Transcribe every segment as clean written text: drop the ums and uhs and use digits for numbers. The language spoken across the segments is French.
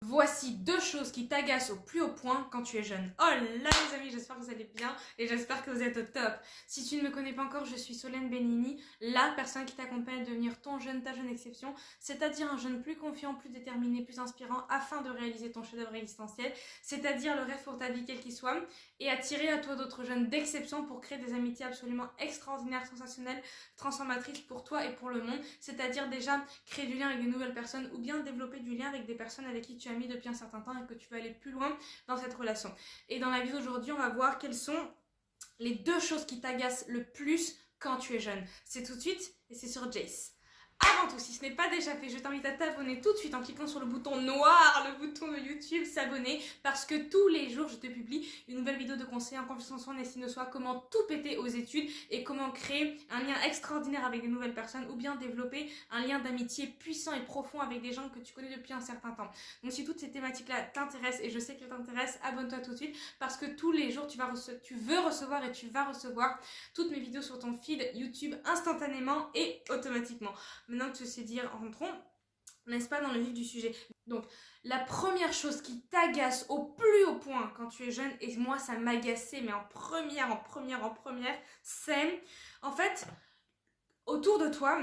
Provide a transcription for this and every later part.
Voici deux choses qui t'agacent au plus haut point quand tu es jeune. Oh là les amis, j'espère que vous allez bien et j'espère que vous êtes au top. Si tu ne me connais pas encore, je suis Solène Benini, la personne qui t'accompagne à devenir ton jeune, ta jeune exception, c'est-à-dire un jeune plus confiant, plus déterminé, plus inspirant afin de réaliser ton chef-d'œuvre existentiel, c'est-à-dire le rêve pour ta vie quel qu'il soit, et attirer à toi d'autres jeunes d'exception pour créer des amitiés absolument extraordinaires, sensationnelles, transformatrices pour toi et pour le monde, c'est-à-dire déjà créer du lien avec de nouvelles personnes ou bien développer du lien avec des personnes avec qui tu as mis depuis un certain temps et que tu veux aller plus loin dans cette relation. Et dans la vidéo d'aujourd'hui, on va voir quelles sont les deux choses qui t'agacent le plus quand tu es jeune. C'est tout de suite et c'est sur Jace. Avant tout, si ce n'est pas déjà fait, je t'invite à t'abonner tout de suite en cliquant sur le bouton noir, le bouton de YouTube, s'abonner, parce que tous les jours, je te publie une nouvelle vidéo de conseils en confiance en soi, en estime de soi, comment tout péter aux études et comment créer un lien extraordinaire avec de nouvelles personnes ou bien développer un lien d'amitié puissant et profond avec des gens que tu connais depuis un certain temps. Donc si toutes ces thématiques-là t'intéressent et je sais qu'elles t'intéressent, abonne-toi tout de suite parce que tous les jours, tu veux recevoir et tu vas recevoir toutes mes vidéos sur ton feed YouTube instantanément et automatiquement. Maintenant que ceci dit, rentrons, n'est-ce pas, dans le vif du sujet. Donc, la première chose qui t'agace au plus haut point quand tu es jeune, et moi ça m'agaçait, mais en première, c'est, en fait, autour de toi,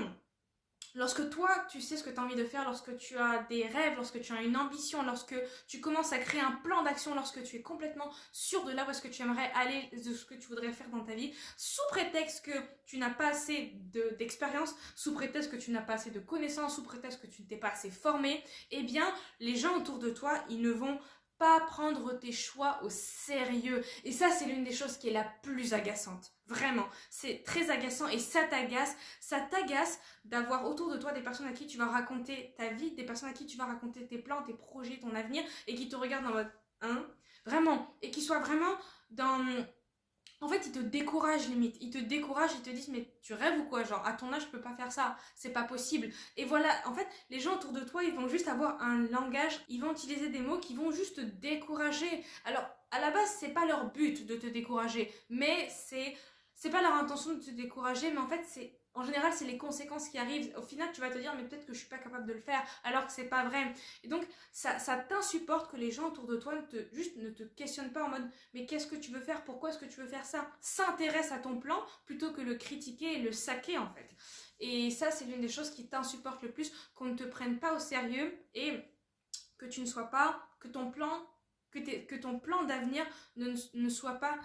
lorsque toi, tu sais ce que tu as envie de faire, lorsque tu as des rêves, lorsque tu as une ambition, lorsque tu commences à créer un plan d'action, lorsque tu es complètement sûr de là où est-ce que tu aimerais aller, de ce que tu voudrais faire dans ta vie, sous prétexte que tu n'as pas assez d'expérience, sous prétexte que tu n'as pas assez de connaissances, sous prétexte que tu ne t'es pas assez formé, eh bien, les gens autour de toi, ils ne vont pas prendre tes choix au sérieux. Et ça, c'est l'une des choses qui est la plus agaçante. Vraiment, c'est très agaçant et ça t'agace d'avoir autour de toi des personnes à qui tu vas raconter ta vie, des personnes à qui tu vas raconter tes plans, tes projets, ton avenir et qui te regardent en mode hein, vraiment, et qui soient vraiment dans... En fait, ils te découragent limite. Ils te découragent, ils te disent mais tu rêves ou quoi? Genre à ton âge, je peux pas faire ça, c'est pas possible. Et voilà, en fait, les gens autour de toi, ils vont juste avoir un langage, ils vont utiliser des mots qui vont juste te décourager. Alors, à la base, c'est pas leur but de te décourager, mais c'est pas leur intention de te décourager, mais en fait, en général, c'est les conséquences qui arrivent. Au final, tu vas te dire, mais peut-être que je suis pas capable de le faire, alors que c'est pas vrai. Et donc, ça t'insupporte que les gens autour de toi ne te questionnent pas en mode, mais qu'est-ce que tu veux faire? Pourquoi est-ce que tu veux faire ça? S'intéresse à ton plan plutôt que le critiquer et le saquer, en fait. Et ça, c'est l'une des choses qui t'insupporte le plus, qu'on ne te prenne pas au sérieux et que tu ne sois pas, que ton plan d'avenir ne soit pas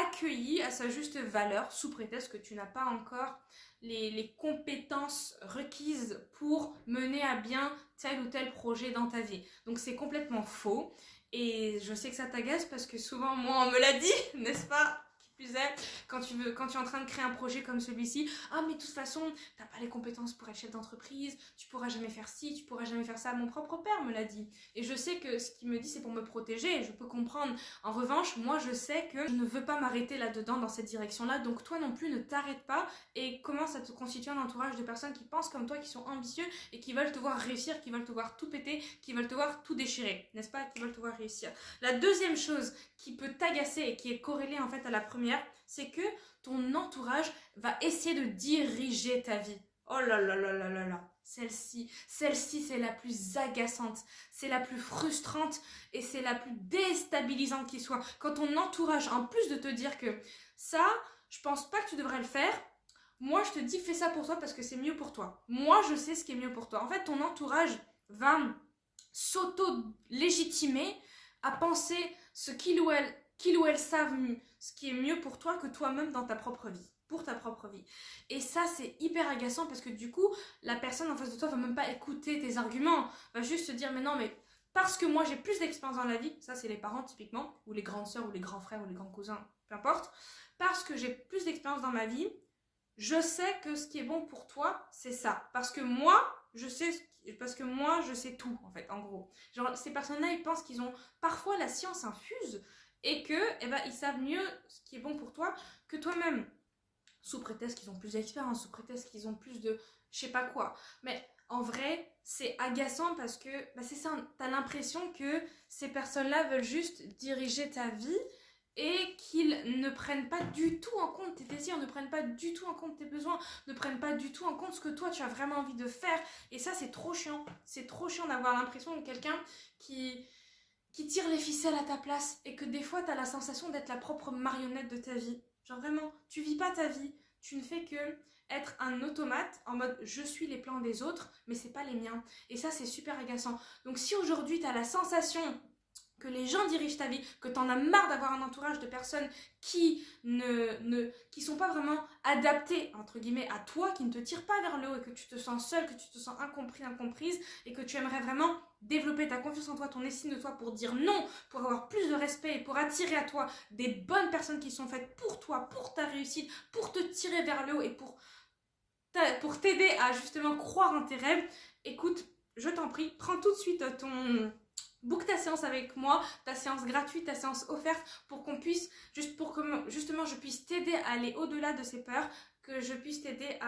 accueilli à sa juste valeur sous prétexte que tu n'as pas encore les compétences requises pour mener à bien tel ou tel projet dans ta vie. Donc c'est complètement faux et je sais que ça t'agace parce que souvent moi on me l'a dit, n'est-ce pas? Qui plus est, quand tu es en train de créer un projet comme celui-ci, ah mais de toute façon, t'as pas les compétences pour être chef d'entreprise, tu pourras jamais faire ci, tu pourras jamais faire ça. Mon propre père me l'a dit. Et je sais que ce qu'il me dit, c'est pour me protéger, je peux comprendre. En revanche, moi je sais que je ne veux pas m'arrêter là-dedans, dans cette direction-là, donc toi non plus ne t'arrête pas et commence à te constituer un entourage de personnes qui pensent comme toi, qui sont ambitieux et qui veulent te voir réussir, qui veulent te voir tout péter, qui veulent te voir tout déchirer, n'est-ce pas? Qui veulent te voir réussir. La deuxième chose qui peut t'agacer et qui est corrélée en fait à la première, c'est que ton entourage va essayer de diriger ta vie. Oh là là là là là là. Celle-ci c'est la plus agaçante, c'est la plus frustrante et c'est la plus déstabilisante qui soit. Quand ton entourage, en plus de te dire que ça, je pense pas que tu devrais le faire, moi je te dis fais ça pour toi parce que c'est mieux pour toi. Moi je sais ce qui est mieux pour toi. En fait, ton entourage va s'auto-légitimer à penser ce qu'il ou elle savent ce qui est mieux pour toi que toi-même dans ta propre vie, pour ta propre vie. Et ça, c'est hyper agaçant parce que du coup, la personne en face de toi va même pas écouter tes arguments, va juste te dire mais non, mais parce que moi j'ai plus d'expérience dans la vie, ça c'est les parents typiquement, ou les grandes sœurs, ou les grands frères, ou les grands cousins, peu importe, parce que j'ai plus d'expérience dans ma vie, je sais que ce qui est bon pour toi, c'est ça. Parce que moi, je sais tout, en fait, en gros. Genre, ces personnes-là, ils pensent qu'ils ont parfois la science infuse et que, eh ben, ils savent mieux ce qui est bon pour toi que toi-même. Sous prétexte qu'ils ont plus d'expérience, sous prétexte qu'ils ont plus de je sais pas quoi. Mais en vrai, c'est agaçant parce que, bah c'est ça, t'as l'impression que ces personnes-là veulent juste diriger ta vie et qu'ils ne prennent pas du tout en compte tes désirs, ne prennent pas du tout en compte tes besoins, ne prennent pas du tout en compte ce que toi tu as vraiment envie de faire. Et ça, c'est trop chiant. C'est trop chiant d'avoir l'impression de quelqu'un qui tire les ficelles à ta place et que des fois tu as la sensation d'être la propre marionnette de ta vie. Genre vraiment, tu vis pas ta vie, tu ne fais que être un automate en mode je suis les plans des autres mais c'est pas les miens. Et ça, c'est super agaçant. Donc si aujourd'hui tu as la sensation que les gens dirigent ta vie, que t'en as marre d'avoir un entourage de personnes qui qui sont pas vraiment adaptées, entre guillemets, à toi, qui ne te tirent pas vers le haut et que tu te sens seule, que tu te sens incompris, incomprise et que tu aimerais vraiment développer ta confiance en toi, ton estime de toi pour dire non, pour avoir plus de respect et pour attirer à toi des bonnes personnes qui sont faites pour toi, pour ta réussite, pour te tirer vers le haut et pour t'aider à justement croire en tes rêves. Écoute, je t'en prie, prends tout de suite book ta séance avec moi, ta séance gratuite, ta séance offerte pour qu'on puisse, pour que justement je puisse t'aider à aller au-delà de ces peurs, que je puisse t'aider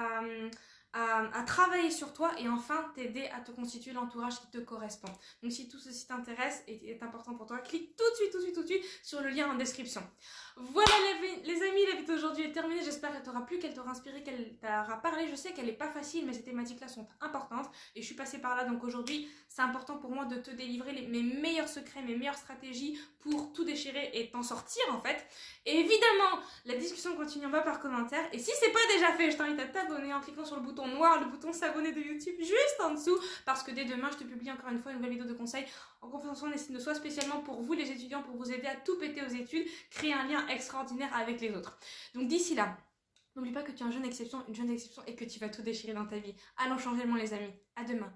à travailler sur toi et enfin t'aider à te constituer l'entourage qui te correspond. Donc si tout ceci t'intéresse et est important pour toi, clique tout de suite sur le lien en description. Voilà les amis, la vidéo d'aujourd'hui est terminée. J'espère qu'elle t'aura plu, qu'elle t'aura inspiré, qu'elle t'aura parlé. Je sais qu'elle n'est pas facile, mais ces thématiques-là sont importantes et je suis passée par là. Donc aujourd'hui, c'est important pour moi de te délivrer mes meilleurs secrets, mes meilleures stratégies pour tout déchirer et t'en sortir en fait. Et évidemment, la discussion continue en bas par commentaire. Et si c'est pas déjà fait, je t'invite à t'abonner en cliquant sur le bouton noir, le bouton s'abonner de YouTube juste en dessous, parce que dès demain, je te publie encore une fois une nouvelle vidéo de conseils en confiance en estime de soi, spécialement pour vous les étudiants, pour vous aider à tout péter aux études, créer un lien extraordinaire avec les autres. Donc d'ici là, n'oublie pas que tu es une jeune exception et que tu vas tout déchirer dans ta vie. Allons changer le monde les amis. À demain.